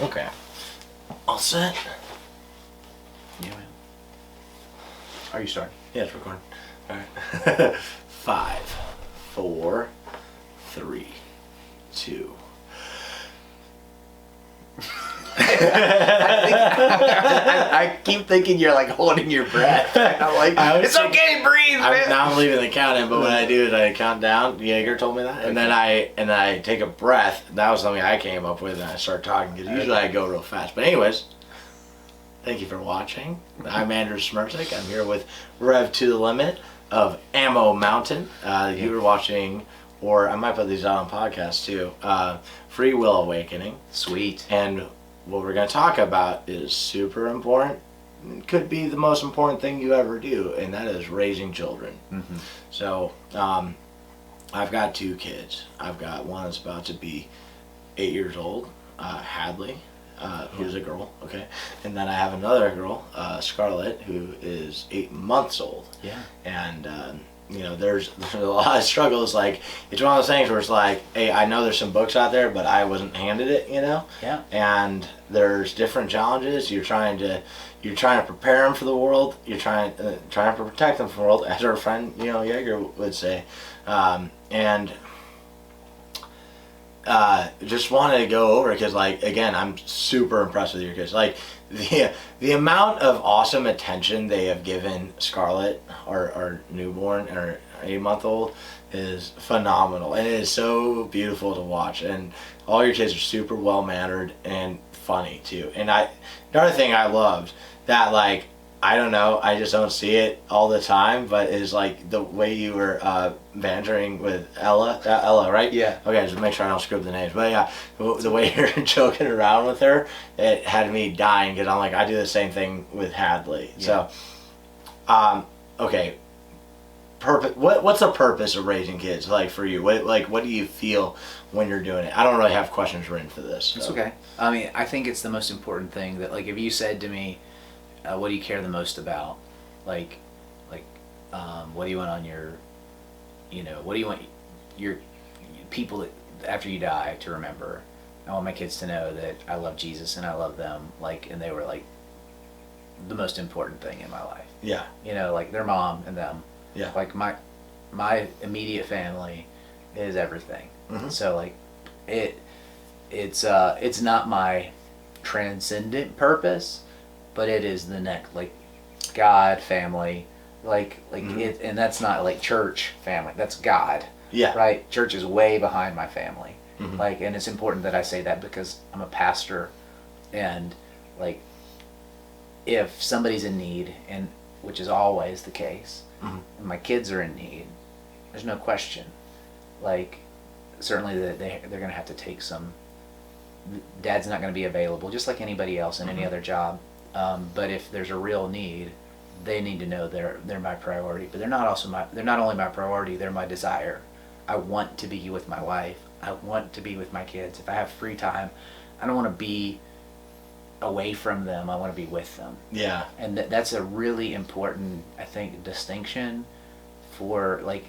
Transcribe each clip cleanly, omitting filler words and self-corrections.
Okay. All set? Yeah, man. Are you starting? Yeah, it's recording. All right. 5, 4, 3, 2. I keep thinking you're like holding your breath. I'm like, it's okay, breathe, man. Now I'm leaving the count in, but what I do is I count down. Jaeger told me that, and then I take a breath. That was something I came up with, and I start talking because usually I go real fast. But anyways, thank you for watching. I'm Andrew Smirzik. I'm here with Rev to the Limit of Ammo Mountain. You were watching, or I might put these out on podcasts too. Free Will Awakening. Sweet. And what we're going to talk about is super important. It could be the most important thing you ever do, and that is raising children. Mm-hmm. So, I've got 2 kids. I've got one that's about to be 8 years old, Hadley, who's a girl, okay? And then I have another girl, Scarlett, who is 8 months old. Yeah. And, you know, there's a lot of struggles. Like, it's one of those things where it's like, hey, I know there's some books out there, but I wasn't handed it, you know? Yeah. And there's different challenges. You're trying to prepare them for the world. You're trying to protect them from the world, as our friend, you know, Jaeger would say. Just wanted to go over because, like, again, I'm super impressed with your kids. Like, the amount of awesome attention they have given Scarlett, our newborn, or 8-month-old, is phenomenal, and it is so beautiful to watch. And all your kids are super well mannered and funny too. And another thing I loved that, like, I don't know, I just don't see it all the time, but is like the way you were bantering with Ella, right? Yeah. Okay, just make sure I don't screw up the names. But yeah, the way you're joking around with her, it had me dying because I'm like, I do the same thing with Hadley. Yeah. So, okay, what's the purpose of raising kids, like, for you? What do you feel when you're doing it? I don't really have questions written for this. So. It's okay. I mean, I think it's the most important thing that, like, if you said to me, what do you care the most about? Like, what do you want on your, what do you want your people that after you die to remember? I want my kids to know that I love Jesus and I love them, like, and they were like the most important thing in my life. Yeah. Like their mom and them. Yeah. Like my immediate family is everything. Mm-hmm. So, like, it's not my transcendent purpose, but it is the next, like, God, family, like mm-hmm. it, and that's not like church family. That's God. Yeah. Right. Church is way behind my family. Mm-hmm. Like, and it's important that I say that because I'm a pastor, and, like, if somebody's in need, and which is always the case, mm-hmm. and my kids are in need, there's no question. Like, certainly that they're going to have to take some. Dad's not going to be available, just like anybody else in mm-hmm. any other job. But if there's a real need, they need to know they're my priority. But they're not only my priority, they're my desire. I want to be with my wife. I want to be with my kids. If I have free time, I don't want to be away from them. I want to be with them. Yeah. And that's a really important, I think, distinction for, like,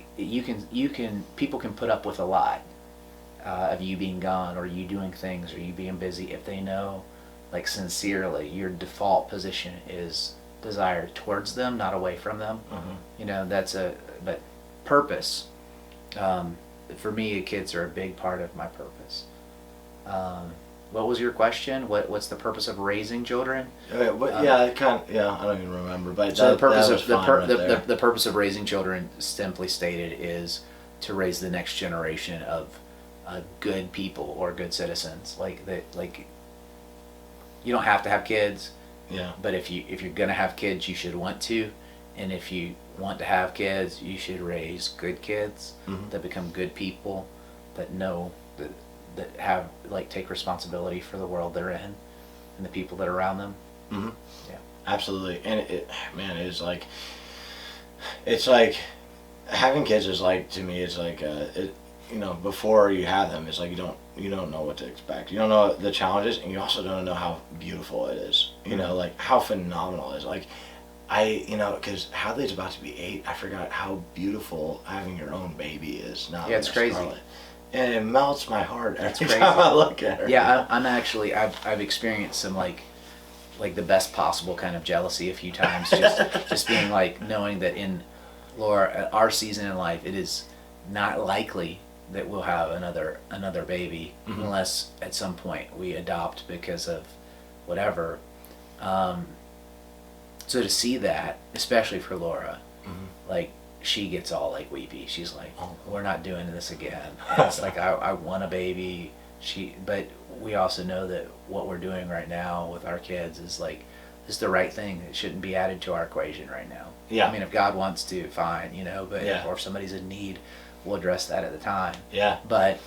people can put up with a lot of you being gone, or you doing things, or you being busy, if they know, like, sincerely, your default position is desire towards them, not away from them. Mm-hmm. But purpose, for me, kids are a big part of my purpose. What was your question? What's the purpose of raising children? Okay, I don't even remember. But so the purpose of the purpose of raising children, simply stated, is to raise the next generation of good people or good citizens. Like that, like, you don't have to have kids. Yeah. But if you're gonna have kids, you should want to, and if you want to have kids, you should raise good kids mm-hmm. that become good people, that know that have, like, take responsibility for the world they're in and the people that are around them. Mm-hmm. Yeah. Absolutely. And it's like having kids is like, to me, it's like before you have them, it's like you don't know what to expect. You don't know the challenges, and you also don't know how beautiful it is. Like, how phenomenal it is. Like, because Hadley's about to be 8, I forgot how beautiful having your own baby is now. Yeah, it's crazy. Scarlett. and it melts my heart every crazy. time I look at her. Yeah, I'm actually I've experienced some like the best possible kind of jealousy a few times. Just being like knowing that in Laura, our season in life, it is not likely that we'll have another baby unless at some point we adopt because of whatever. So to see that, especially for Laura, like she gets all like weepy. She's like, "Oh, we're not doing this again." And it's like I want a baby. But we also know that what we're doing right now with our kids is like is the right thing. It shouldn't be added to our equation right now. Yeah. I mean, if God wants to, fine, But or if somebody's in need, we'll address that at the time. Yeah. But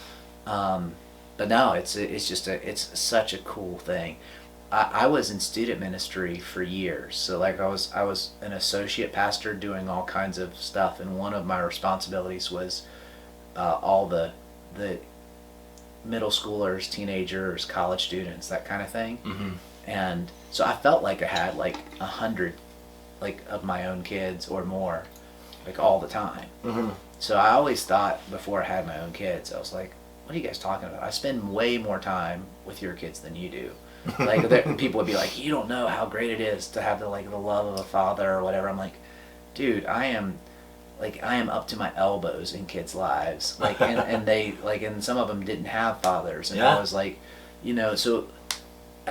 no, it's such a cool thing. I was in student ministry for years, so like I was an associate pastor doing all kinds of stuff, and one of my responsibilities was all the middle schoolers, teenagers, college students, that kind of thing. And so I felt like I had like 100 like of my own kids or more, like all the time. So I always thought before I had my own kids, I was like, what are you guys talking about? I spend way more time with your kids than you do. Like people would be like, you don't know how great it is to have the love of a father or whatever. I'm like, dude, I am up to my elbows in kids' lives. Like and they and some of them didn't have fathers, and I was like, so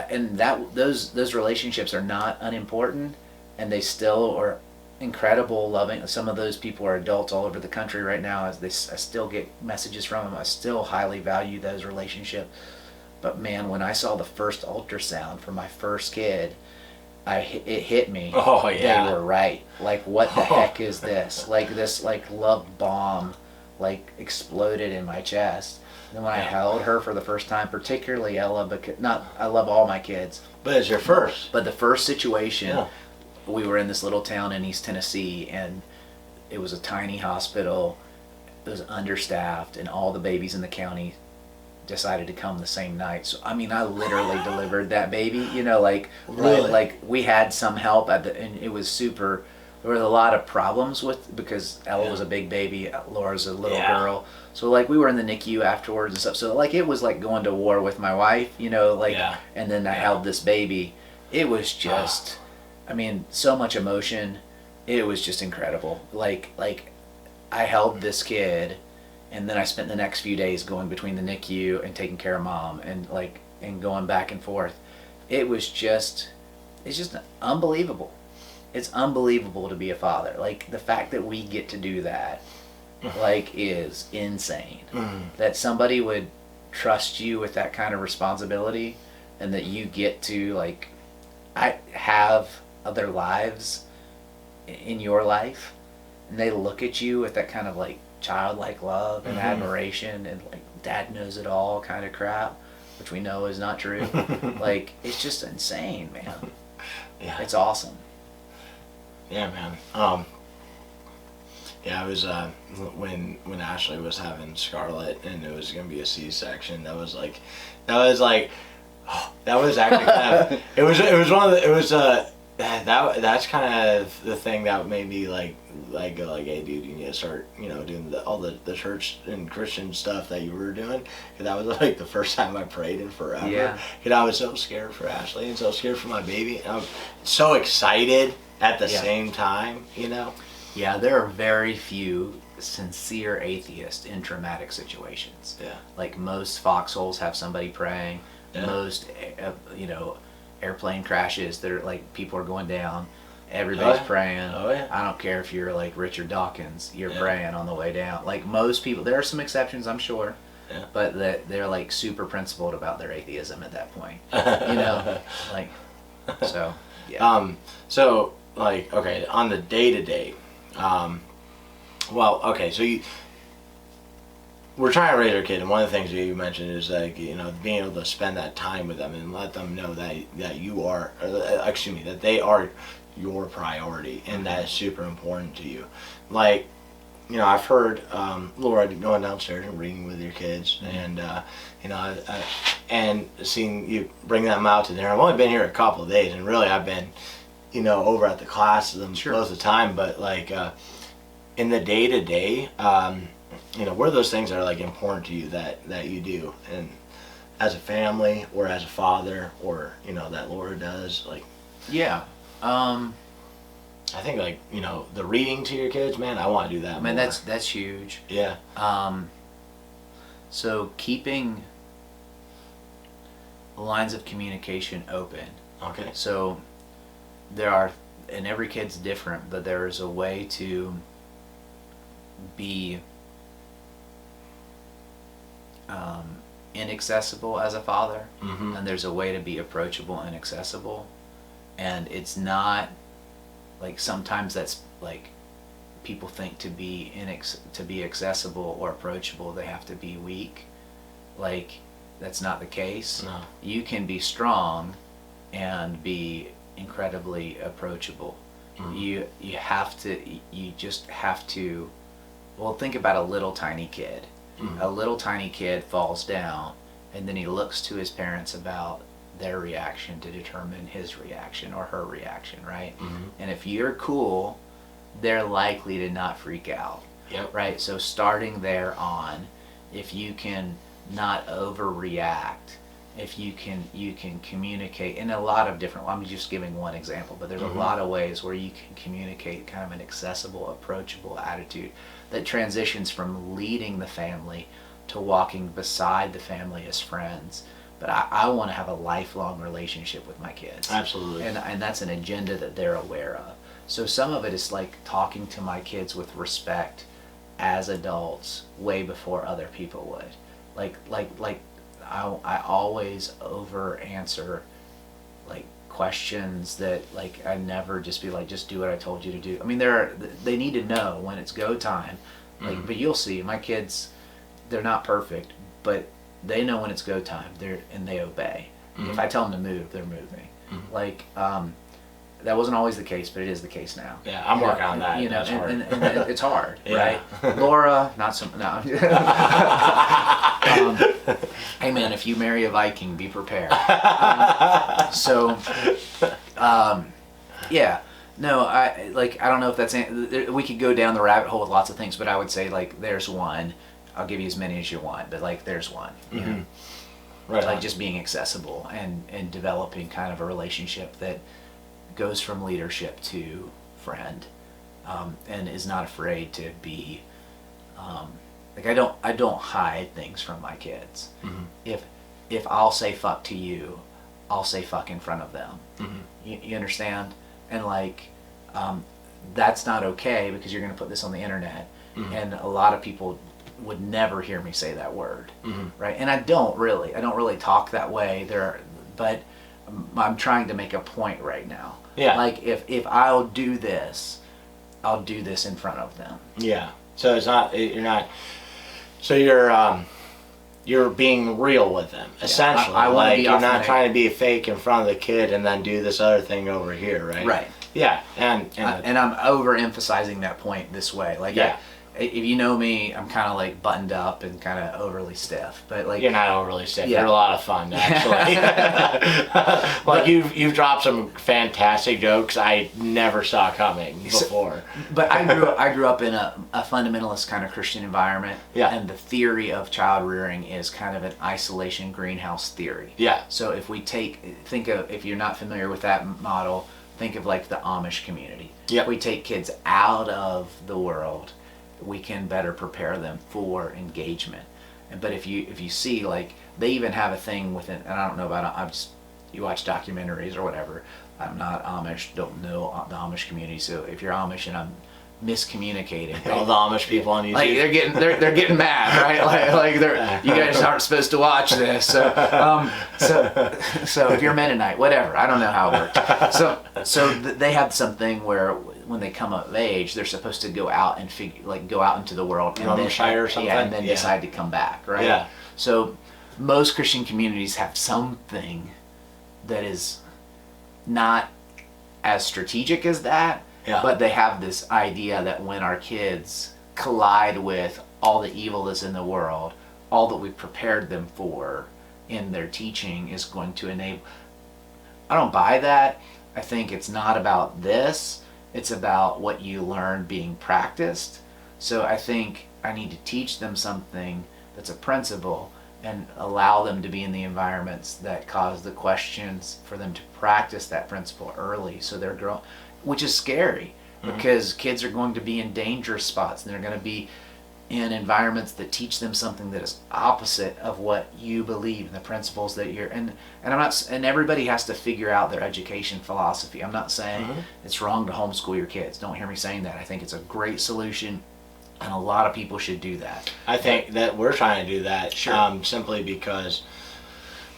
and those relationships are not unimportant, and they still are incredible, loving. Some of those people are adults all over the country right now. I still get messages from them. I still highly value those relationships. But man, when I saw the first ultrasound for my first kid, it hit me. Oh yeah, they were right. Like, what the heck is this? Like this, love bomb, exploded in my chest. And then when I held her for the first time, particularly Ella, because I love all my kids. But it's your first. But the first situation, we were in this little town in East Tennessee, and it was a tiny hospital. It was understaffed, and all the babies in the county decided to come the same night. So I mean, I literally delivered that baby. Really? We had some help and it was super. There were a lot of problems because Ella was a big baby, Laura's a little girl. So we were in the NICU afterwards and stuff. So it was like going to war with my wife, and then I held this baby. It was just, I mean, so much emotion. It was just incredible. I held this kid, and then I spent the next few days going between the NICU and taking care of mom and going back and forth. It's just unbelievable. It's unbelievable to be a father. The fact that we get to do that, is insane. That somebody would trust you with that kind of responsibility, and that you get to have other lives in your life, and they look at you with that kind of childlike love and admiration and dad knows it all kind of crap, which we know is not true. It's just insane, man. Yeah, it's awesome. Yeah, man. Yeah, it was when Ashley was having Scarlett and it was gonna be a C-section. That was actually kind of, it was one of the, that's kind of the thing that made me go hey dude, you need to start doing all the church and Christian stuff that you were doing, because that was the first time I prayed in forever. Because I was so scared for Ashley and so scared for my baby, and I was so excited at the same time. Yeah, there are very few sincere atheists in traumatic situations. Most foxholes have somebody praying. Most airplane crashes, they're people are going down, everybody's praying. I don't care if you're Richard Dawkins, you're praying on the way down. Most people, there are some exceptions, I'm sure, but they're super principled about their atheism at that point. So yeah. So okay, on the day-to-day, so we're trying to raise our kid, and one of the things that you mentioned is being able to spend that time with them and let them know that you are, that they are your priority, and that is super important to you. I've heard Laura going downstairs and reading with your kids, and and seeing you bring them out to dinner. I've only been here a couple of days, and really I've been over at the class with them most of the time, but in the day-to-day, what are those things that are like important to you that you do, and as a family or as a father, or that Laura does, like. Yeah. I think like the reading to your kids, man. I want to do that. I mean, more. that's huge. Yeah. So keeping lines of communication open. Okay. So there are, and every kid's different, but there is a way to be inaccessible as a father, and there's a way to be approachable and accessible. And it's not like, sometimes that's like, people think to be accessible or approachable they have to be weak. Like, that's not the case. No. You can be strong and be incredibly approachable. You just have to, well, think about a little tiny kid. A little tiny kid falls down, and then he looks to his parents about their reaction to determine his reaction or her reaction, right? And if you're cool, they're likely to not freak out. Yep. Right? So starting there on, if you can not overreact, if you can communicate in a lot of different, I'm just giving one example, but there's a lot of ways where you can communicate kind of an accessible, approachable attitude that transitions from leading the family to walking beside the family as friends. But I want to have a lifelong relationship with my kids. Absolutely. And that's an agenda that they're aware of. So some of it is like talking to my kids with respect as adults way before other people would. Like I always over answer like questions that like I never just be like, just do what I told you to do. I mean, they need to know when it's go time. Like, but you'll see my kids, they're not perfect, but they know when it's go time. And they obey. If I tell them to move, they're moving. Like, that wasn't always the case, but it is the case now. Yeah, I'm working on that. And it's hard, Yeah. right? Laura, not so. No. Hey man, if you marry a Viking, be prepared. Yeah. No, I don't know if that's, we could go down the rabbit hole with lots of things, but I would say like there's one. I'll give you as many as you want, but like there's one. You know? Right. Like just being accessible and developing kind of a relationship that goes from leadership to friend, and is not afraid to be, like I don't hide things from my kids. If I'll say fuck to you, I'll say fuck in front of them. You understand? And like, that's not okay because you're going to put this on the internet, and a lot of people would never hear me say that word, right? And I don't really talk that way but I'm trying to make a point right now. Yeah. Like if I'll do this in front of them. Yeah. So you're being real with them, essentially. I wanna be you're not authentic. trying to be fake in front of the kid and then do this other thing over here, right? Right. Yeah. And I'm overemphasizing that point this way. Like, yeah. if you know me, I'm kind of like buttoned up and kind of overly stiff. But like, You're not overly stiff. Yeah. You're a lot of fun, actually. Like you've dropped some fantastic jokes I never saw coming before. But I grew up in a fundamentalist kind of Christian environment. Yeah. And the theory of child rearing is kind of an isolation greenhouse theory. Yeah. So if if you're not familiar with that model, think of like the Amish community. Yep. If we take kids out of the world, we can better prepare them for engagement. But if you see, like, they even have a thing within, and I don't know about, you watch documentaries or whatever. I'm not Amish, don't know the Amish community. So if you're Amish and I'm miscommunicating, All the Amish people on YouTube. like they're getting mad, right? Like you guys aren't supposed to watch this. So if you're Mennonite, whatever, I don't know how it works. So they have something where when they come of age, they're supposed to go out and go out into the world and then Shire or something. Yeah, and then decide to come back, right? Yeah. So most Christian communities have something that is not as strategic as that. Yeah. But they have this idea that when our kids collide with all the evil that's in the world, all that we've prepared them for in their teaching is going to enable. I don't buy that. I think it's not about this. It's about what you learn being practiced. So I think I need to teach them something that's a principle and allow them to be in the environments that cause the questions for them to practice that principle early, so they're growing, which is scary because kids are going to be in dangerous spots and they're going to be in environments that teach them something that is opposite of what you believe and the principles that you're and I'm not, and everybody has to figure out their education philosophy. I'm not saying it's wrong to homeschool your kids. Don't hear me saying that. I think it's a great solution and a lot of people should do that. I think that we're trying to do that simply because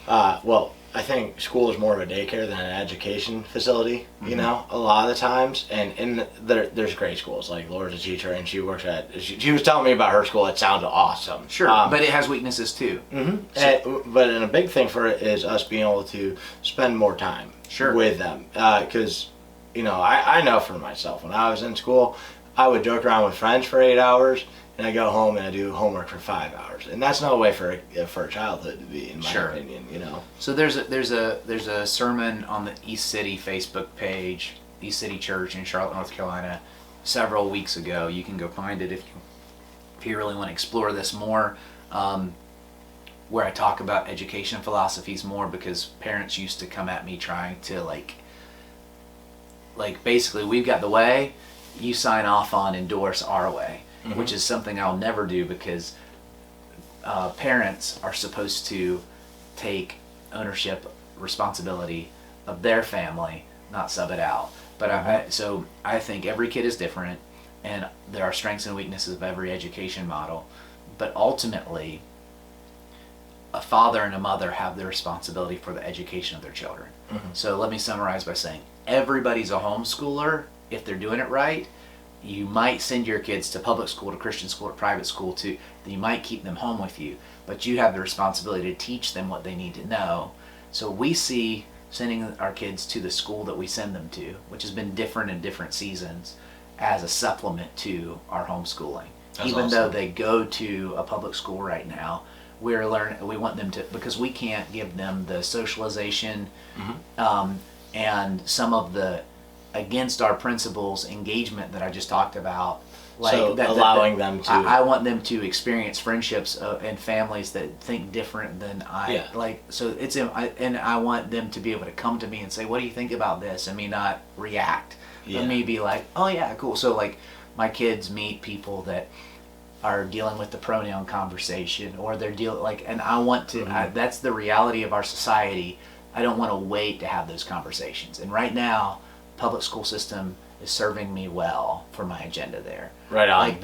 well, I think school is more of a daycare than an education facility, you know, a lot of the times. And there's great schools. Like Laura's a teacher and she works she was telling me about her school. It sounds awesome. Sure, but it has weaknesses too. But a big thing for it is us being able to spend more time with them. Because, you know, I know for myself, when I was in school, I would joke around with friends for 8 hours. And I go home and I do homework for 5 hours, and that's no way for a childhood to be, in my opinion. You know. So there's a sermon on the East City Facebook page, East City Church in Charlotte, North Carolina, several weeks ago. You can go find it if you really want to explore this more. Where I talk about education philosophies more, because parents used to come at me trying to like basically, we've got the way, you sign off on, endorse our way. Which is something I'll never do, because parents are supposed to take ownership, responsibility of their family, not sub it out. But so I think every kid is different, and there are strengths and weaknesses of every education model. But ultimately, a father and a mother have the responsibility for the education of their children. So let me summarize by saying everybody's a homeschooler if they're doing it right. You might send your kids to public school, to Christian school, or private school too. You might keep them home with you, but you have the responsibility to teach them what they need to know. So we see sending our kids to the school that we send them to, which has been different in different seasons, as a supplement to our homeschooling. That's even awesome. Though they go to a public school right now, we want them to, because we can't give them the socialization and some of the against our principles engagement that I just talked about, like so allowing them to. I want them to experience friendships and families that think different than I like. So it's and I want them to be able to come to me and say, "What do you think about this?" and me not react, but me be like, "Oh yeah, cool." So like my kids meet people that are dealing with the pronoun conversation, or they're and I want to. That's the reality of our society. I don't want to wait to have those conversations, and right now, public school system is serving me well for my agenda there. Right on. Like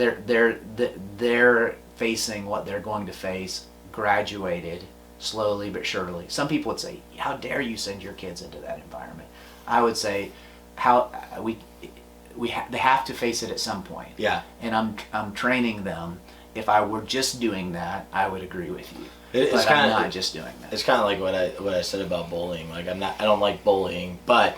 they're facing what they're going to face, graduated slowly but surely. Some people would say, "How dare you send your kids into that environment?" I would say, they have to face it at some point. Yeah. And I'm training them. If I were just doing that, I would agree with you. I'm not just doing that. It's kind of like what I said about bullying. Like I don't like bullying, but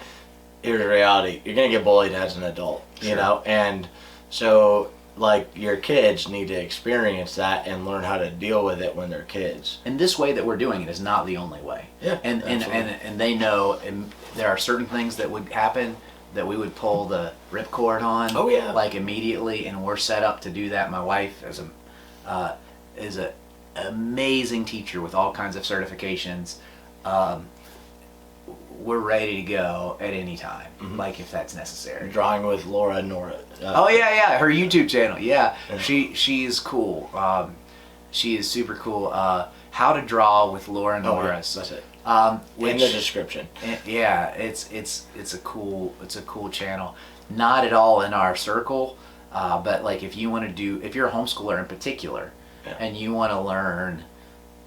here's the reality: you're gonna get bullied as an adult, you know, and so like your kids need to experience that and learn how to deal with it when they're kids. And this way that we're doing it is not the only way. Yeah, and they know, and there are certain things that would happen that we would pull the ripcord on. Oh yeah, like immediately, and we're set up to do that. My wife is a amazing teacher with all kinds of certifications. We're ready to go at any time, like if that's necessary. Drawing with Laura Norris. Oh yeah, her YouTube channel. Yeah. She's cool. She is super cool. How to Draw with Laura Norris. That's it. In the description. Yeah, it's a cool channel. Not at all in our circle, but like if you're a homeschooler in particular, and you want to learn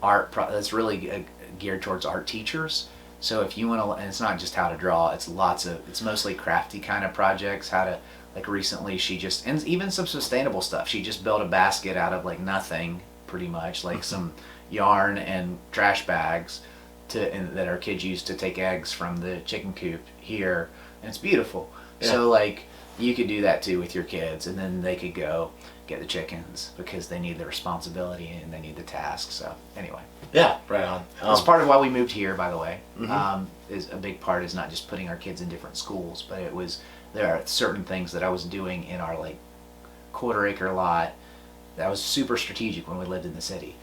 art, that's really geared towards art teachers. So if you want to, and it's not just how to draw, it's mostly crafty kind of projects, like recently and even some sustainable stuff. She just built a basket out of like nothing, pretty much, like some yarn and trash bags that our kids use to take eggs from the chicken coop here, and it's beautiful. Yeah. So like you could do that too with your kids, and then they could go get the chickens because they need the responsibility and they need the task. So anyway. Yeah, right on. That's part of why we moved here, by the way. Is a big part is not just putting our kids in different schools, but there are certain things that I was doing in our like quarter acre lot that was super strategic when we lived in the city.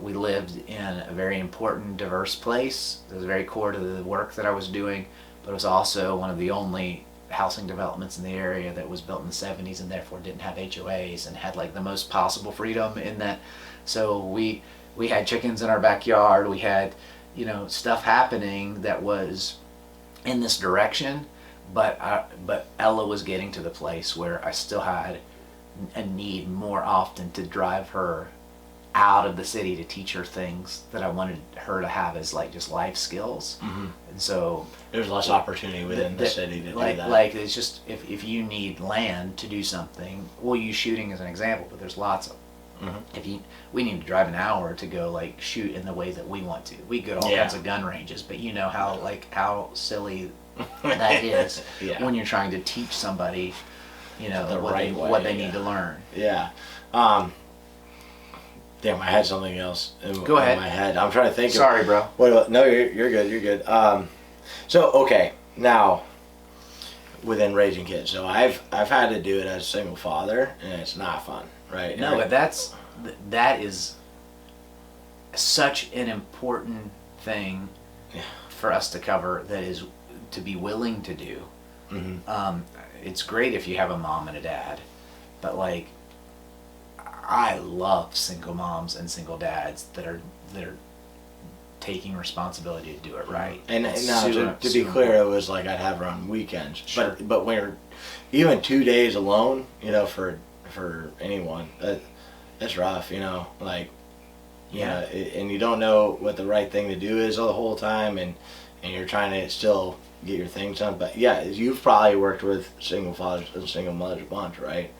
We lived in a very important, diverse place. It was very core to the work that I was doing, but it was also one of the only housing developments in the area that was built in the 70s and therefore didn't have HOAs and had like the most possible freedom in that. So we had chickens in our backyard. We had, stuff happening that was in this direction, but Ella was getting to the place where I still had a need more often to drive her out of the city to teach her things that I wanted her to have as like just life skills. Mm-hmm. And so there's less opportunity within the city to do that. Like it's just if you need land to do something, we'll use shooting as an example, but there's lots of Mm-hmm. we need to drive an hour to go like shoot in the way that we want to. We go to all kinds of gun ranges, but you know how silly that is when you're trying to teach somebody, what they need to learn. Yeah. Damn, I had something else Go ahead. in my head. I'm trying to think. Sorry, bro. No, you're good. You're good. So okay, now within raising kids, so I've had to do it as a single father, and it's not fun, right? No, but that is such an important thing for us to cover. That is to be willing to do. Mm-hmm. It's great if you have a mom and a dad, but like I love single moms and single dads that are taking responsibility to do it right. And now to be clear, it was like I'd have her on weekends. Sure. But when you're even 2 days alone, for anyone, that's rough. And you don't know what the right thing to do is the whole time, and you're trying to still get your things done. But yeah, you've probably worked with single fathers and single mothers a bunch, right?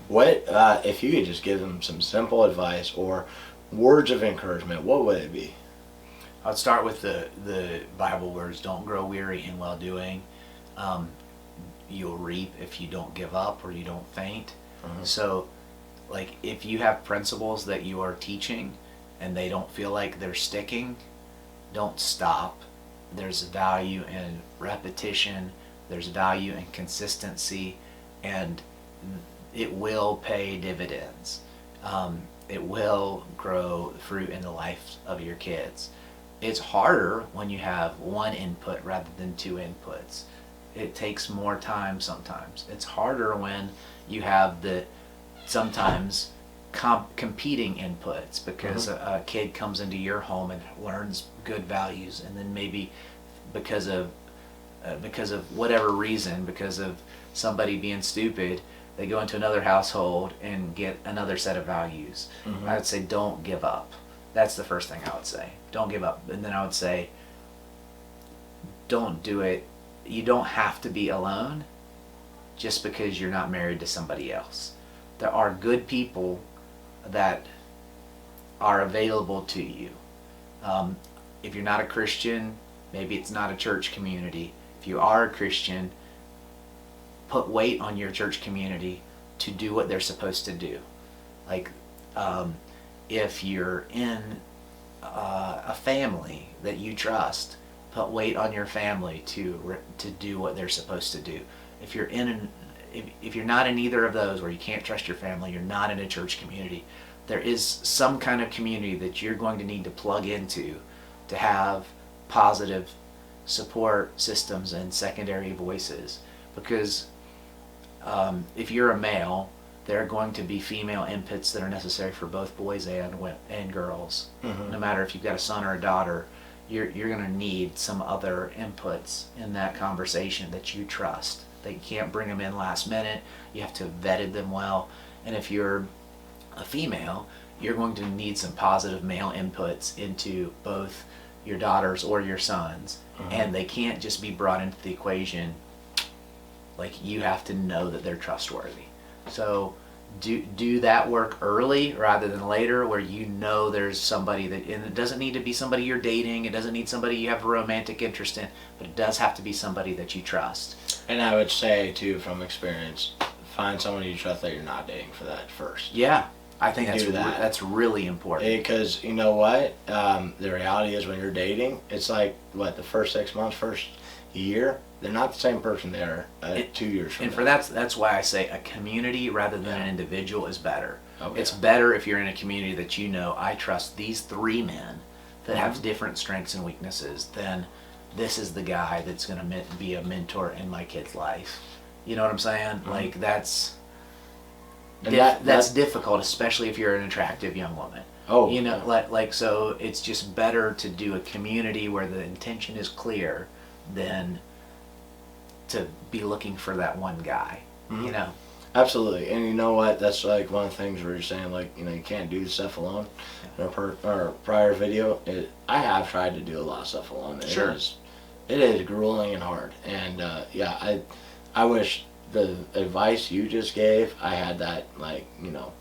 What if you could just give them some simple advice or words of encouragement? What would it be? I'd start with the Bible words: "Don't grow weary in well doing. You'll reap if you don't give up or you don't faint." Mm-hmm. So, like, if you have principles that you are teaching and they don't feel like they're sticking, don't stop. There's value in repetition. There's value in consistency, and it will pay dividends. It will grow fruit in the life of your kids. It's harder when you have one input rather than two inputs. It takes more time sometimes. It's harder when you have the sometimes competing inputs because a kid comes into your home and learns good values, and then maybe because of whatever reason, because of somebody being stupid, they go into another household and get another set of values. Mm-hmm. I would say don't give up. That's the first thing I would say. Don't give up. And then I would say don't do it. You don't have to be alone just because you're not married to somebody else. There are good people that are available to you. If you're not a Christian, maybe it's not a church community. If you are a Christian, put weight on your church community to do what they're supposed to do. Like, if you're in a family that you trust, put weight on your family to do what they're supposed to do. If you're if you're not in either of those, where you can't trust your family, you're not in a church community, there is some kind of community that you're going to need to plug into to have positive support systems and secondary voices. Because if you're a male, there are going to be female inputs that are necessary for both boys and girls. Mm-hmm. No matter if you've got a son or a daughter, you're going to need some other inputs in that conversation that you trust. They can't bring them in last minute. You have to have vetted them well. And if you're a female, you're going to need some positive male inputs into both your daughters or your sons. Mm-hmm. And they can't just be brought into the equation. Like, you have to know that they're trustworthy. So do that work early rather than later, where you know there's somebody that, and it doesn't need to be somebody you're dating, it doesn't need somebody you have a romantic interest in, but it does have to be somebody that you trust. And I would say too, from experience, find someone you trust that you're not dating for that first. Yeah, I think that's really important. Because you know what, the reality is when you're dating, it's like the first 6 months, first year, they're not the same person they are 2 years from now. And that's why I say a community rather than an individual is better. Oh, It's yeah. better if you're in a community that you know, I trust these three men that have Mm-hmm. different strengths and weaknesses, than this is the guy that's going to be a mentor in my kid's life. You know what I'm saying? Like that's And that's that difficult, especially if you're an attractive young woman. Oh, You know, yeah. like so it's just better to do a community where the intention is clear than to be looking for that one guy. You know. Absolutely. And you know what? That's like one of the things where you're saying, like, you know, you can't do stuff alone. In our prior video, I have tried to do a lot of stuff alone. Sure. It is grueling and hard. And yeah, I wish the advice you just gave, I had that, like, you know,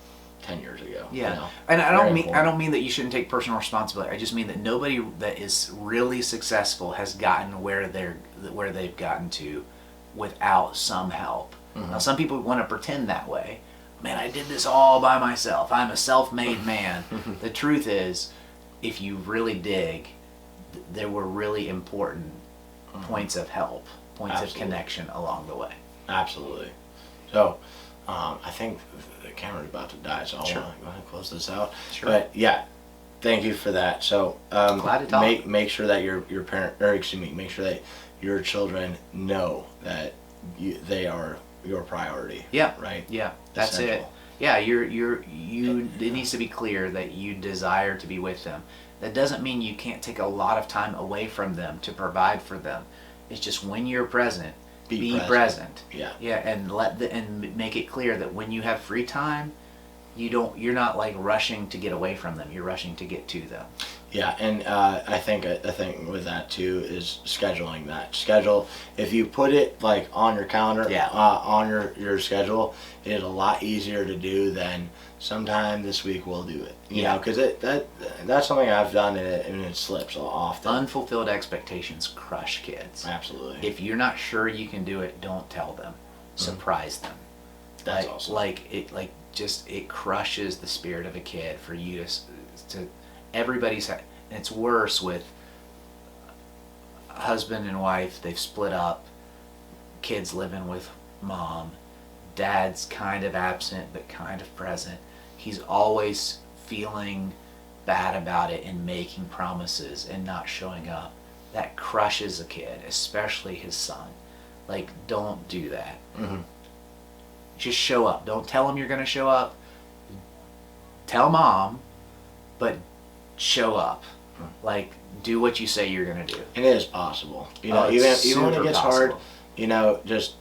10 years ago. Yeah, You know? and I Very don't important. mean that you shouldn't take personal responsibility. I just mean that nobody that is really successful has gotten where they've gotten to without some help. Now, some people want to pretend that way. Man, I did this all by myself. I'm a self-made man. The truth is, if you really dig, there were really important points of help, points Absolutely. of connection along the way. Absolutely. So, I think the camera's about to die, so Sure. I want to go ahead and close this out. Sure. But yeah, thank you for that. So, Glad to talk. make sure that your parent, or excuse me, make sure that your children know that they are your priority. Yeah. Right. Yeah, that's it. Essential. Yeah, it needs to be clear that you desire to be with them. That doesn't mean you can't take a lot of time away from them to provide for them. It's just when you're present, be present. Yeah. Yeah, and and make it clear that when you have free time, you're not like rushing to get away from them. You're rushing to get to them. Yeah, and I think with that too is scheduling that. Schedule, if you put it like on your calendar, Yeah. on your schedule, it is a lot easier to do than sometime this week we'll do it. You Yeah. know, because that's something I've done and it slips often. Unfulfilled expectations crush kids. Absolutely. If you're not sure you can do it, don't tell them. Surprise them. That's like, awesome. It crushes the spirit of a kid for you to everybody's and it's worse with husband and wife, they've split up, kids living with mom, dad's kind of absent but kind of present. He's always feeling bad about it and making promises and not showing up. That crushes a kid, especially his son. Like, don't do that. Mhm. Just show up. Don't tell him you're going to show up. Tell mom, but show up. Like, do what you say you're going to do. And it is possible. You know, Oh, it's even when it super gets hard, possible. you know, just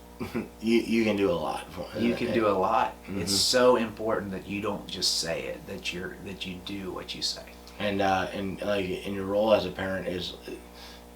you can do a lot. You can do a lot. It's so important that you don't just say it, that you do what you say. And like in your role as a parent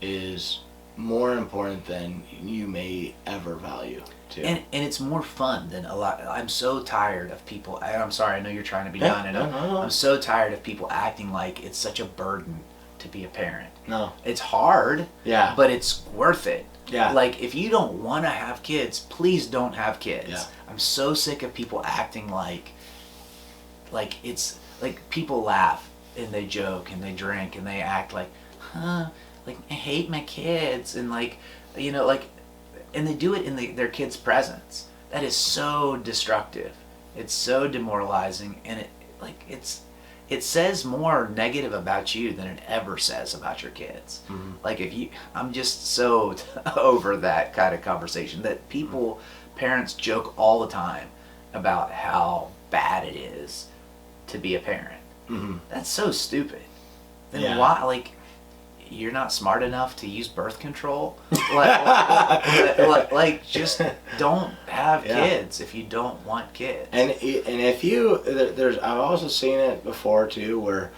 is more important than you may ever value too. And it's more fun than a lot. I'm so tired of people. I'm sorry, I know you're trying to be Yeah, done, and no. I'm so tired of people acting like it's such a burden to be a parent. No. It's hard, Yeah. but it's worth it. Yeah. Like, if you don't want to have kids, please don't have kids. Yeah. I'm so sick of people acting like it's like people laugh and they joke and they drink and they act like, like I hate my kids, and like, you know, like, and they do it in their kids' presence. That is so destructive. It's so demoralizing, and it says more negative about you than it ever says about your kids. Like, I'm just so over that kind of conversation that parents joke all the time about how bad it is to be a parent. That's so stupid. Then Yeah. why, like, you're not smart enough to use birth control? like, just don't have Yeah. kids if you don't want kids. And if I've also seen it before too, where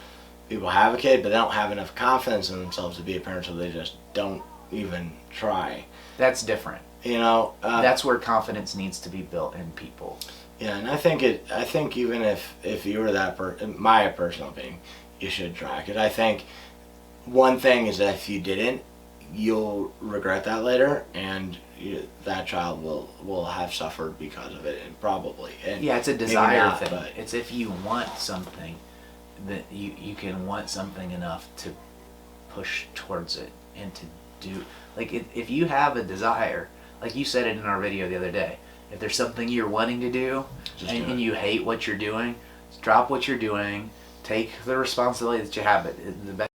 people have a kid but they don't have enough confidence in themselves to be a parent, so they just don't even try. That's different. You know. That's where confidence needs to be built in people. Yeah, and I think even if you were that my personal opinion, you should try. Because I think one thing is that if you didn't, you'll regret that later, and that child will have suffered because of it, and probably. And Yeah, it's a maybe desire not, thing. but It's if you want something, that you can want something enough to push towards it and to do. Like, if you have a desire, like you said it in our video the other day, if there's something you're wanting to do Just do it. and you hate what you're doing, drop what you're doing, take the responsibility that you have. But the best